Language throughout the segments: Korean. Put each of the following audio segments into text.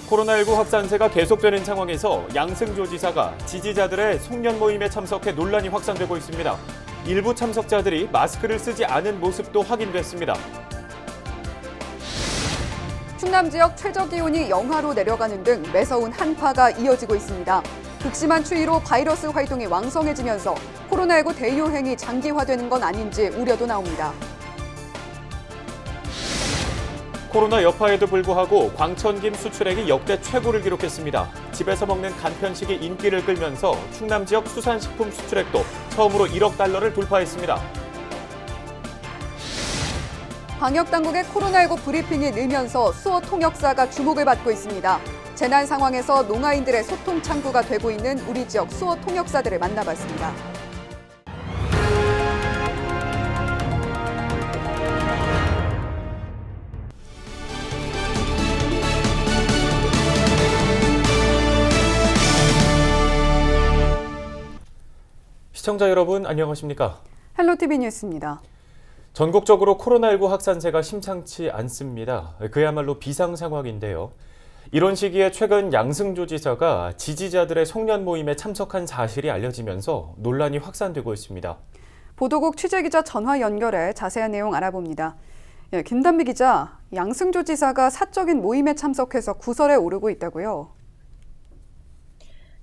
코로나19 확산세가 계속되는 상황에서 양승조 지사가 지지자들의 송년 모임에 참석해 논란이 확산되고 있습니다. 일부 참석자들이 마스크를 쓰지 않은 모습도 확인됐습니다. 충남 지역 최저기온이 영하로 내려가는 등 매서운 한파가 이어지고 있습니다. 극심한 추위로 바이러스 활동이 왕성해지면서 코로나19 대유행이 장기화되는 건 아닌지 우려도 나옵니다. 코로나 여파에도 불구하고 광천김 수출액이 역대 최고를 기록했습니다. 집에서 먹는 간편식이 인기를 끌면서 충남 지역 수산식품 수출액도 처음으로 1억 달러를 돌파했습니다. 방역당국의 코로나19 브리핑이 늘면서 수어 통역사가 주목을 받고 있습니다. 재난 상황에서 농아인들의 소통 창구가 되고 있는 우리 지역 수어 통역사들을 만나봤습니다. 시청자 여러분 안녕하십니까? 헬로티비 뉴스입니다. 전국적으로 코로나19 확산세가 심상치 않습니다. 그야말로 비상 상황인데요. 이런 시기에 최근 양승조 지사가 지지자들의 송년 모임에 참석한 사실이 알려지면서 논란이 확산되고 있습니다. 보도국 취재기자 전화 연결해 자세한 내용 알아봅니다. 김단비 기자, 양승조 지사가 사적인 모임에 참석해서 구설에 오르고 있다고요?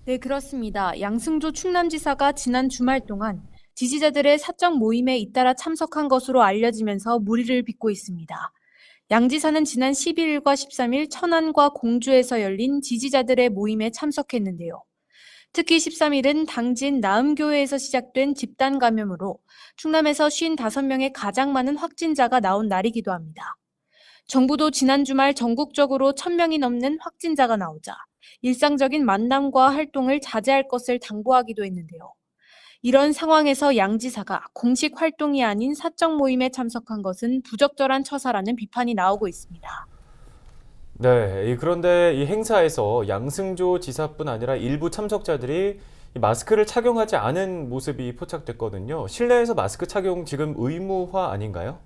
네, 그렇습니다. 양승조 충남지사가 지난 주말 동안 지지자들의 사적 모임에 잇따라 참석한 것으로 알려지면서 물의를 빚고 있습니다. 양 지사는 지난 12일과 13일 천안과 공주에서 열린 지지자들의 모임에 참석했는데요. 특히 13일은 당진 나음교회에서 시작된 집단 감염으로 충남에서 55명의 가장 많은 확진자가 나온 날이기도 합니다. 정부도 지난 주말 전국적으로 1,000명이 넘는 확진자가 나오자 일상적인 만남과 활동을 자제할 것을 당부하기도 했는데요. 이런 상황에서 양 지사가 공식 활동이 아닌 사적 모임에 참석한 것은 부적절한 처사라는 비판이 나오고 있습니다. 네, 그런데 이 행사에서 양승조 지사뿐 아니라 일부 참석자들이 마스크를 착용하지 않은 모습이 포착됐거든요. 실내에서 마스크 착용 지금 의무화 아닌가요?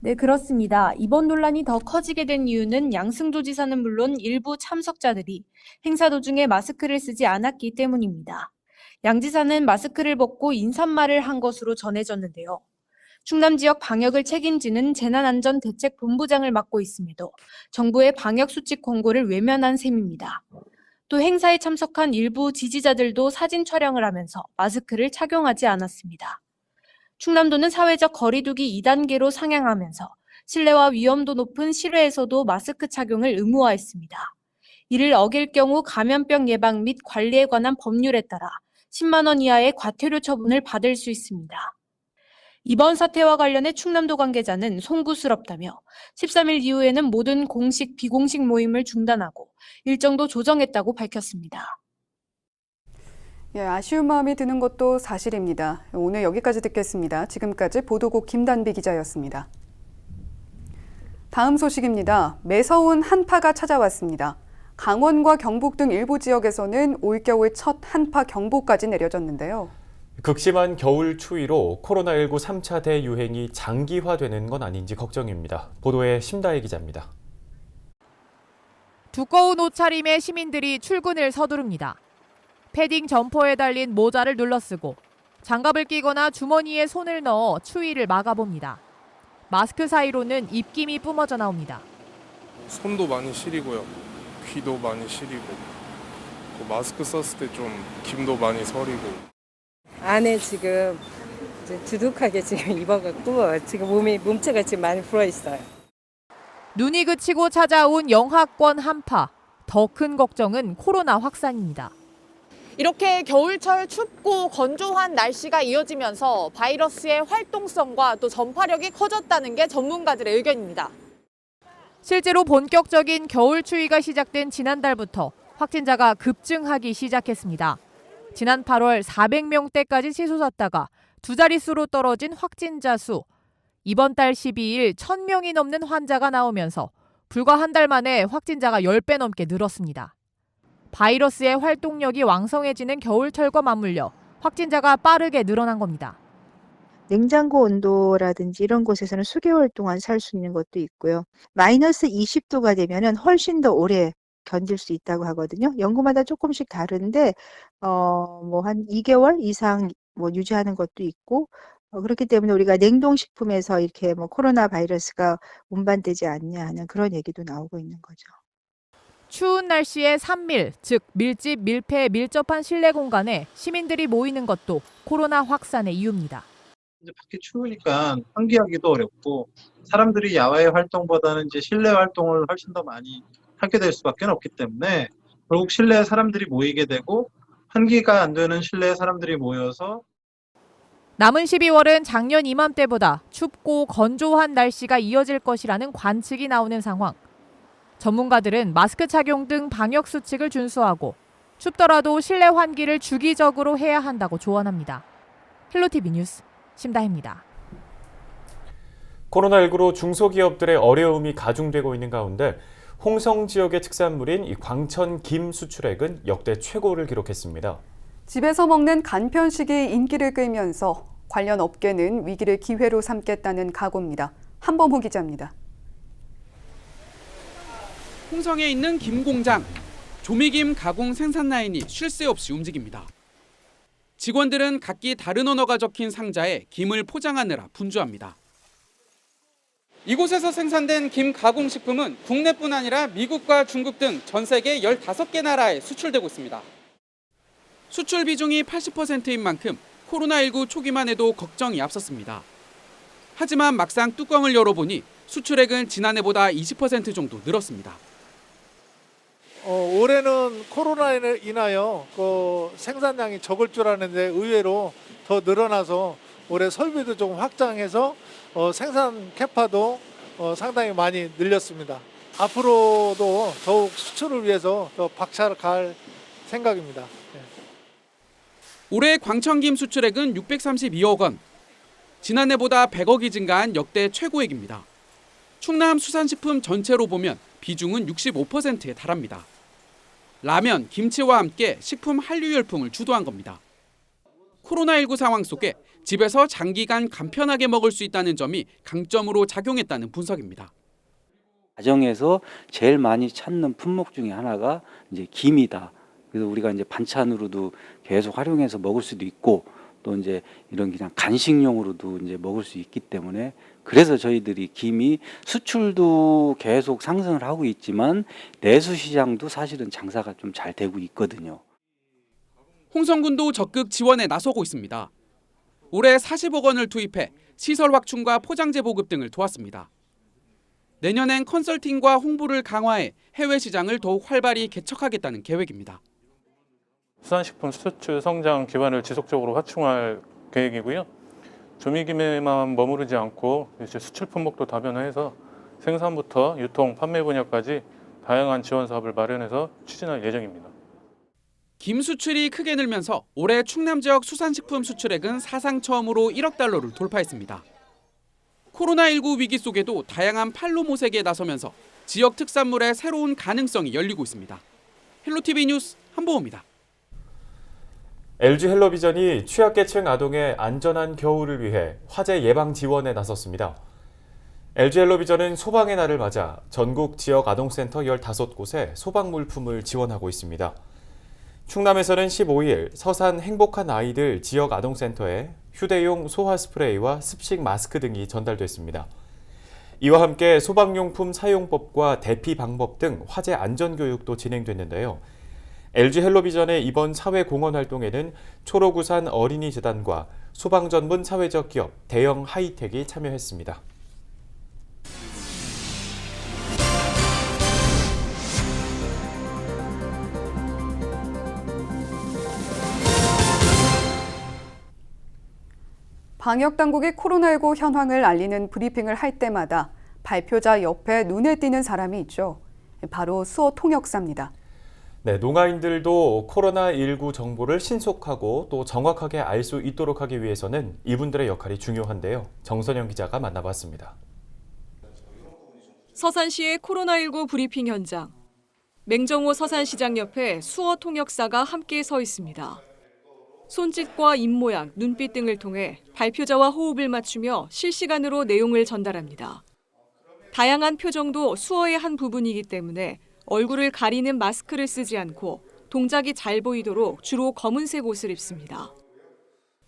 네, 그렇습니다. 이번 논란이 더 커지게 된 이유는 양승조 지사는 물론 일부 참석자들이 행사 도중에 마스크를 쓰지 않았기 때문입니다. 양 지사는 마스크를 벗고 인사말을 한 것으로 전해졌는데요. 충남 지역 방역을 책임지는 재난안전대책본부장을 맡고 있음에도 정부의 방역수칙 권고를 외면한 셈입니다. 또 행사에 참석한 일부 지지자들도 사진 촬영을 하면서 마스크를 착용하지 않았습니다. 충남도는 사회적 거리두기 2단계로 상향하면서 실내와 위험도 높은 실외에서도 마스크 착용을 의무화했습니다. 이를 어길 경우 감염병 예방 및 관리에 관한 법률에 따라 10만 원 이하의 과태료 처분을 받을 수 있습니다. 이번 사태와 관련해 충남도 관계자는 송구스럽다며 13일 이후에는 모든 공식, 비공식 모임을 중단하고 일정도 조정했다고 밝혔습니다. 아쉬운 마음이 드는 것도 사실입니다. 오늘 여기까지 듣겠습니다. 지금까지 보도국 김단비 기자였습니다. 다음 소식입니다. 매서운 한파가 찾아왔습니다. 강원과 경북 등 일부 지역에서는 올겨울 첫 한파 경보까지 내려졌는데요. 극심한 겨울 추위로 코로나19 3차 대유행이 장기화되는 건 아닌지 걱정입니다. 보도에 심다혜 기자입니다. 두꺼운 옷차림의 시민들이 출근을 서두릅니다. 패딩 점퍼에 달린 모자를 눌러쓰고 장갑을 끼거나 주머니에 손을 넣어 추위를 막아봅니다. 마스크 사이로는 입김이 뿜어져 나옵니다. 손도 많이 시리고요. 귀도 많이 시리고 마스크 썼을 때 좀 김도 많이 서리고. 안에 지금 이제 두둑하게 지금 입어갖고 지금 몸체가 지금 많이 불어 있어요. 눈이 그치고 찾아온 영하권 한파. 더 큰 걱정은 코로나 확산입니다. 이렇게 겨울철 춥고 건조한 날씨가 이어지면서 바이러스의 활동성과 또 전파력이 커졌다는 게 전문가들의 의견입니다. 실제로 본격적인 겨울 추위가 시작된 지난달부터 확진자가 급증하기 시작했습니다. 지난 8월 400명대까지 치솟았다가 두 자릿수로 떨어진 확진자 수. 이번 달 12일 1,000명이 넘는 환자가 나오면서 불과 한 달 만에 확진자가 10배 넘게 늘었습니다. 바이러스의 활동력이 왕성해지는 겨울철과 맞물려 확진자가 빠르게 늘어난 겁니다. 냉장고 온도라든지 이런 곳에서는 수개월 동안 살 수 있는 것도 있고요. 마이너스 20도가 되면은 훨씬 더 오래 견딜 수 있다고 하거든요. 연구마다 조금씩 다른데 뭐 한 2개월 이상 뭐 유지하는 것도 있고 그렇기 때문에 우리가 냉동식품에서 이렇게 뭐 코로나 바이러스가 운반되지 않냐 하는 그런 얘기도 나오고 있는 거죠. 추운 날씨에 산밀, 즉 밀집, 밀폐, 밀접한 실내 공간에 시민들이 모이는 것도 코로나 확산의 이유입니다. 이제 밖에 추우니까 환기하기도 어렵고 사람들이 야외 활동보다는 이제 실내 활동을 훨씬 더 많이 하게 될 수밖에 없기 때문에 결국 실내에 사람들이 모이게 되고 환기가 안 되는 실내에 사람들이 모여서 남은 12월은 작년 이맘때보다 춥고 건조한 날씨가 이어질 것이라는 관측이 나오는 상황. 전문가들은 마스크 착용 등 방역 수칙을 준수하고 춥더라도 실내 환기를 주기적으로 해야 한다고 조언합니다. 헬로티비 뉴스 심다혜입니다. 코로나19로 중소기업들의 어려움이 가중되고 있는 가운데 홍성 지역의 특산물인 이 광천 김 수출액은 역대 최고를 기록했습니다. 집에서 먹는 간편식이 인기를 끌면서 관련 업계는 위기를 기회로 삼겠다는 각오입니다. 한범호 기자입니다. 홍성에 있는 김 공장. 조미김 가공 생산 라인이 쉴 새 없이 움직입니다. 직원들은 각기 다른 언어가 적힌 상자에 김을 포장하느라 분주합니다. 이곳에서 생산된 김 가공식품은 국내뿐 아니라 미국과 중국 등 전 세계 15개 나라에 수출되고 있습니다. 수출 비중이 80%인 만큼 코로나19 초기만 해도 걱정이 앞섰습니다. 하지만 막상 뚜껑을 열어보니 수출액은 지난해보다 20% 정도 늘었습니다. 올해는 코로나로 인하여 생산량이 적을 줄 알았는데 의외로 더 늘어나서 올해 설비도 조금 확장해서 생산 캐파도 상당히 많이 늘렸습니다. 앞으로도 더욱 수출을 위해서 더 박차를 갈 생각입니다. 올해 광천김 수출액은 632억 원. 지난해보다 100억이 증가한 역대 최고액입니다. 충남 수산식품 전체로 보면 비중은 65%에 달합니다. 라면, 김치와 함께 식품 한류 열풍을 주도한 겁니다. 코로나19 상황 속에 집에서 장기간 간편하게 먹을 수 있다는 점이 강점으로 작용했다는 분석입니다. 가정에서 제일 많이 찾는 품목 중에 하나가 이제 김이다. 그래서 우리가 이제 반찬으로도 계속 활용해서 먹을 수도 있고 또 이제 이런 그냥 간식용으로도 이제 먹을 수 있기 때문에 그래서 저희들이 김이 수출도 계속 상승을 하고 있지만 내수 시장도 사실은 장사가 좀 잘 되고 있거든요. 홍성군도 적극 지원에 나서고 있습니다. 올해 40억 원을 투입해 시설 확충과 포장재 보급 등을 도왔습니다. 내년엔 컨설팅과 홍보를 강화해 해외 시장을 더욱 활발히 개척하겠다는 계획입니다. 수산식품 수출 성장 기반을 지속적으로 확충할 계획이고요. 조미김에만 머무르지 않고 이제 수출 품목도 다변화해서 생산부터 유통, 판매 분야까지 다양한 지원 사업을 마련해서 추진할 예정입니다. 김 수출이 크게 늘면서 올해 충남 지역 수산식품 수출액은 사상 처음으로 1억 달러를 돌파했습니다. 코로나19 위기 속에도 다양한 판로 모색에 나서면서 지역 특산물의 새로운 가능성이 열리고 있습니다. 헬로티비 뉴스 한보호입니다. LG 헬로비전이 취약계층 아동의 안전한 겨울을 위해 화재 예방 지원에 나섰습니다. LG 헬로비전은 소방의 날을 맞아 전국 지역 아동센터 15곳에 소방 물품을 지원하고 있습니다. 충남에서는 15일 서산 행복한 아이들 지역 아동센터에 휴대용 소화 스프레이와 습식 마스크 등이 전달됐습니다. 이와 함께 소방용품 사용법과 대피 방법 등 화재 안전 교육도 진행됐는데요. LG 헬로비전의 이번 사회 공헌 활동에는 초록우산 어린이재단과 소방 전문 사회적 기업 대영 하이텍이 참여했습니다. 방역당국이 코로나19 현황을 알리는 브리핑을 할 때마다 발표자 옆에 눈에 띄는 사람이 있죠. 바로 수어 통역사입니다. 네, 농아인들도 코로나19 정보를 신속하고 또 정확하게 알 수 있도록 하기 위해서는 이분들의 역할이 중요한데요. 정선영 기자가 만나봤습니다. 서산시의 코로나19 브리핑 현장. 맹정호 서산시장 옆에 수어 통역사가 함께 서 있습니다. 손짓과 입모양, 눈빛 등을 통해 발표자와 호흡을 맞추며 실시간으로 내용을 전달합니다. 다양한 표정도 수어의 한 부분이기 때문에 얼굴을 가리는 마스크를 쓰지 않고 동작이 잘 보이도록 주로 검은색 옷을 입습니다.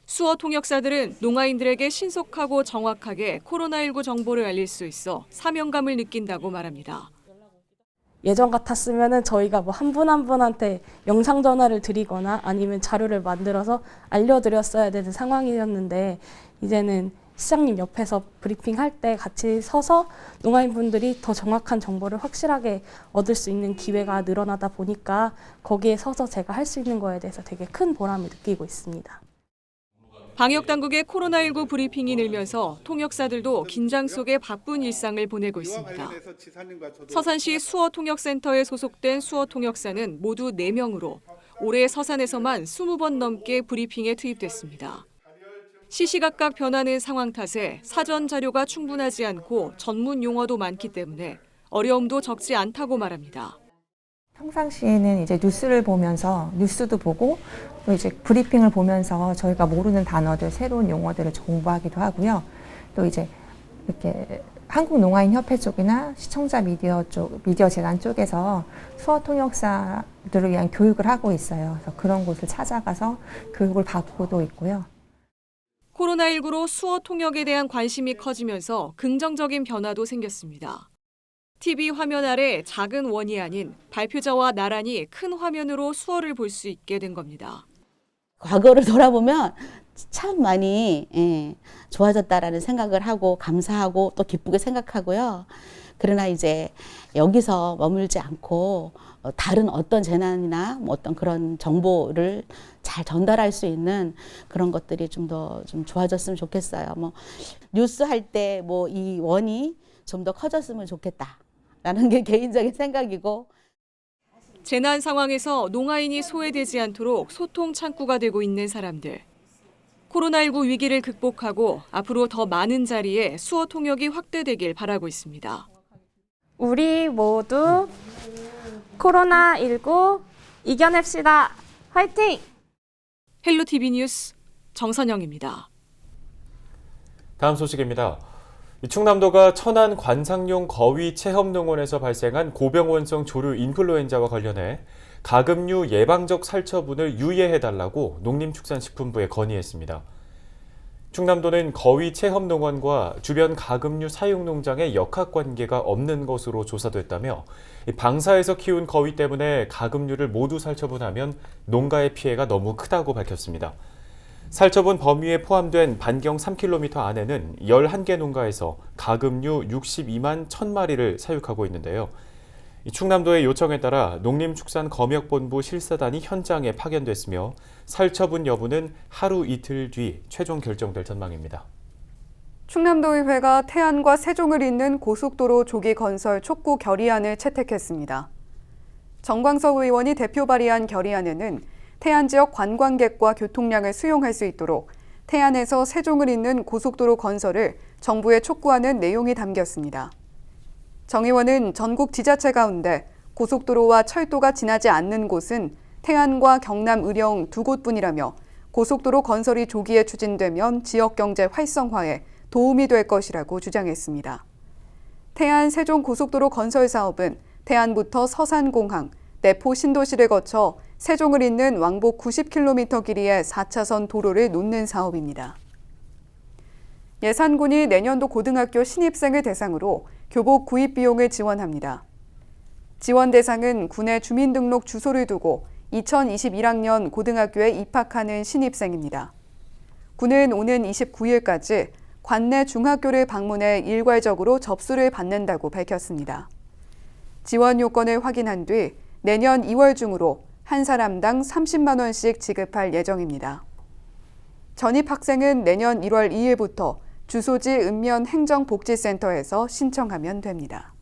수어 통역사들은 농아인들에게 신속하고 정확하게 코로나19 정보를 알릴 수 있어 사명감을 느낀다고 말합니다. 예전 같았으면은 저희가 뭐 한 분 한 분한테 영상 전화를 드리거나 아니면 자료를 만들어서 알려드렸어야 되는 상황이었는데 이제는 시장님 옆에서 브리핑할 때 같이 서서 농아인분들이 더 정확한 정보를 확실하게 얻을 수 있는 기회가 늘어나다 보니까 거기에 서서 제가 할 수 있는 거에 대해서 되게 큰 보람을 느끼고 있습니다. 방역당국의 코로나19 브리핑이 늘면서 통역사들도 긴장 속에 바쁜 일상을 보내고 있습니다. 서산시 수어통역센터에 소속된 수어통역사는 모두 4명으로 올해 서산에서만 20번 넘게 브리핑에 투입됐습니다. 시시각각 변하는 상황 탓에 사전 자료가 충분하지 않고 전문 용어도 많기 때문에 어려움도 적지 않다고 말합니다. 평상시에는 이제 뉴스를 보면서 뉴스도 보고 또 이제 브리핑을 보면서 저희가 모르는 단어들, 새로운 용어들을 공부하기도 하고요. 또 이제 이렇게 한국농아인협회 쪽이나 시청자 미디어 재단 쪽에서 수어 통역사들을 위한 교육을 하고 있어요. 그래서 그런 곳을 찾아가서 교육을 받고도 있고요. 코로나19로 수어 통역에 대한 관심이 커지면서 긍정적인 변화도 생겼습니다. TV 화면 아래 작은 원이 아닌 발표자와 나란히 큰 화면으로 수어를 볼 수 있게 된 겁니다. 과거를 돌아보면 참 많이 좋아졌다라는 생각을 하고 감사하고 또 기쁘게 생각하고요. 그러나 이제 여기서 머물지 않고 다른 어떤 재난이나 뭐 어떤 그런 정보를 잘 전달할 수 있는 그런 것들이 좀 더 좋아졌으면 좋겠어요. 뭐 뉴스 할 때 뭐 이 원이 좀 더 커졌으면 좋겠다라는 게 개인적인 생각이고. 재난 상황에서 농아인이 소외되지 않도록 소통 창구가 되고 있는 사람들. 코로나19 위기를 극복하고 앞으로 더 많은 자리에 수어 통역이 확대되길 바라고 있습니다. 우리 모두 코로나19 이겨냅시다. 화이팅! 헬로티비 뉴스 정선영입니다. 다음 소식입니다. 충남도가 천안 관상용 거위 체험농원에서 발생한 고병원성 조류 인플루엔자와 관련해 가금류 예방적 살처분을 유예해달라고 농림축산식품부에 건의했습니다. 충남도는 거위 체험농원과 주변 가금류 사육농장의 역학관계가 없는 것으로 조사됐다며 방사에서 키운 거위 때문에 가금류를 모두 살처분하면 농가의 피해가 너무 크다고 밝혔습니다. 살처분 범위에 포함된 반경 3km 안에는 11개 농가에서 가금류 62만 1,000마리를 사육하고 있는데요. 충남도의 요청에 따라 농림축산검역본부 실사단이 현장에 파견됐으며 살처분 여부는 하루 이틀 뒤 최종 결정될 전망입니다. 충남도의회가 태안과 세종을 잇는 고속도로 조기 건설 촉구 결의안을 채택했습니다. 정광석 의원이 대표 발의한 결의안에는 태안 지역 관광객과 교통량을 수용할 수 있도록 태안에서 세종을 잇는 고속도로 건설을 정부에 촉구하는 내용이 담겼습니다. 정 의원은 전국 지자체 가운데 고속도로와 철도가 지나지 않는 곳은 태안과 경남 의령 2곳뿐이라며 고속도로 건설이 조기에 추진되면 지역 경제 활성화에 도움이 될 것이라고 주장했습니다. 태안 세종 고속도로 건설 사업은 태안부터 서산공항, 내포 신도시를 거쳐 세종을 잇는 왕복 90km 길이의 4차선 도로를 놓는 사업입니다. 예산군이 내년도 고등학교 신입생을 대상으로 교복 구입 비용을 지원합니다. 지원 대상은 군의 주민등록 주소를 두고 2021학년 고등학교에 입학하는 신입생입니다. 군은 오는 29일까지 관내 중학교를 방문해 일괄적으로 접수를 받는다고 밝혔습니다. 지원 요건을 확인한 뒤 내년 2월 중으로 한 사람당 30만 원씩 지급할 예정입니다. 전입 학생은 내년 1월 2일부터 주소지 읍면 행정복지센터에서 신청하면 됩니다.